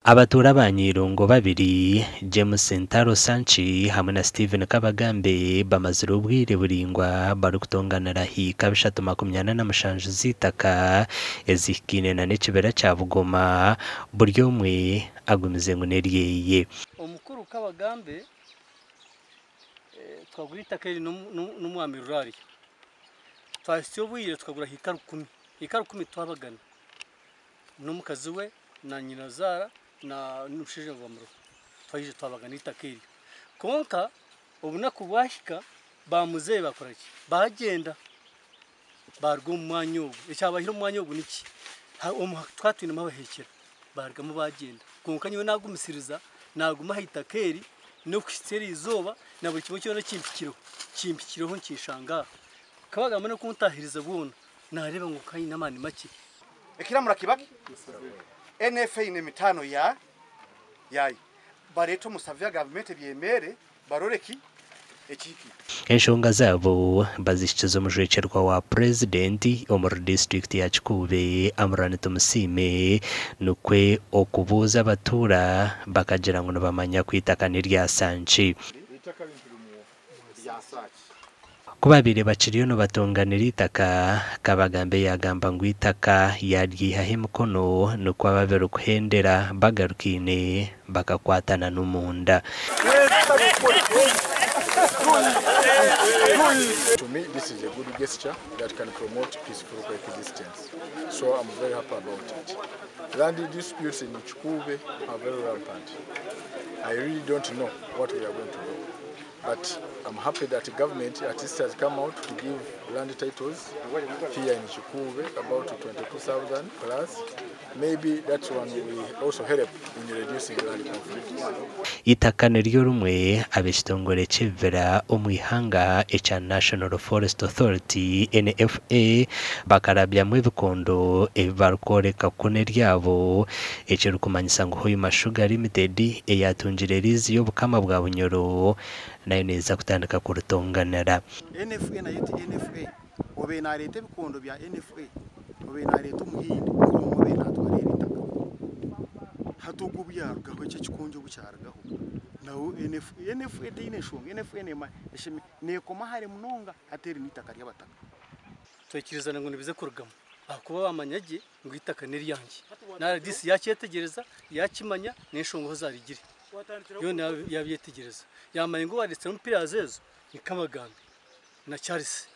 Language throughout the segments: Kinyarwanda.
Abatura banyirungo babiri James Ntaro Sanchi hamwe na Steven Kabagambe bamazira ubwire buringwa bari kutonganira hika bishatu 27 z'itaka ezikine na n'ikibera cya Bugoma buryo umwe agumize ngo neriyeye omukuru Kabagambe twagura itaka n'umwami rurari twasiyo bwire twagura hika 10 twabagana n'umukazi we na nyina Zara na nushije ngomro twayije twabagana itakiri konka ubuna kubashika bamuze bakoraki bagenda bargo umwanyo icyabahira umwanyo niki twatwina mabahekera bargamo bagenda konka nyiwe nagumisiriza naguma hitakeri no kwisteri izoba na buri kimwe cyo kimpikireho nkishanga Kabagamba no kuntahiriza buna nareba ngo kayi namani make ekira murakibaki NFA ine mitano yayi bareto musavya government byemere baroreki ekiki enshonga zabo bazishikiza umujecerwa wa president omuri district ya KIKUUBE Amurani Tumusime nukwe okubuza abatura bakagira ngo bamanya kwitaka n'irya Sanchi kubabire baciriyo no batonganira itaka Kabagambe yagamba ngo itaka yaryihahe mukono no kwababera kuhendera bagarukaine bakakwatana n'umunda. To me, this is a good gesture that can promote peaceful coexistence. So I'm very happy about it. Land disputes in KIKUUBE are very rampant. I really don't know what we are going to do. But I'm happy that the government at least has come out to give land titles here in KIKUUBE, about 22,000 plus. Maybe that one will also help in reducing land conflicts. Itaka niryo rumwe abishitongore chevera omwihanga echa National Forest Authority NFA bakarabya mu bikondo ebarkoreka kune ryabo ecyo kumanyisa ngo hoyu mashuga limited eyatunjire rizi yo bukama bwa bunyoro nayo neza kutandika ku rutonganira NFA na yiti NFA obe na leta bikondo bya NFA obe na leta umuhinde obe na twarira itaka hatugu byarugaho icyo kikonjo bucyaragaho nawo NFA dine shonga NFA ne koma hari munonga ateri nitaka ry'abataka twakirizana ngo nibize kurugamo akuba bamanyage ngo itaka niryange na RDC yakyetegereza yakimanya n'eshongo ho zarigire yo yabyetegereza yamanye ngo waretse n'umupira zezo ni Kabagambe na Charles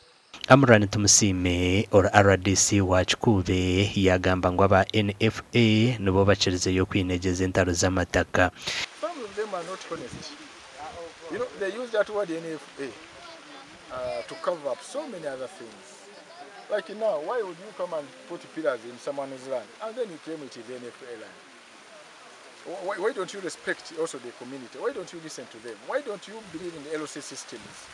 Amurani Tumusime or RDC wa KIKUUBE yagamba ngo aba NFA nubo bacirize yo kwinegyeza entaro z'amataka. Some of them are not honest. You know, they use that word NFA to cover up so many other things. Like now, why would you come and put pillars in someone's land and then you claim it is NFA land? Why don't you respect also the community? Why don't you listen to them? Why don't you believe in the LOC systems?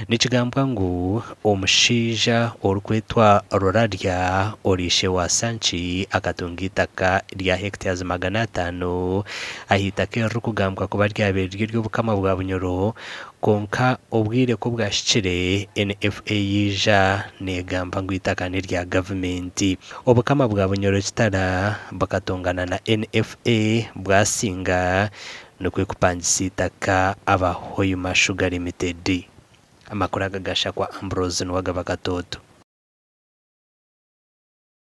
Nikigambwa ngo omushija orukwetwa Rorarya orishe wa Sanchi akatunga itaka rya hectares 500 ahitake rukugambwa kuba ryabere ryo bukama bwa bunyoro konka obwire ko bwashikire NFA yija negamba ngo itaka ni rya government obukama bwa bunyoro kitara bakatongana na NFA bwasinga no kwekupangisa itaka abahoyu mashuga limited amakuru agagasha kwa Ambrose n'wagaba gatoto.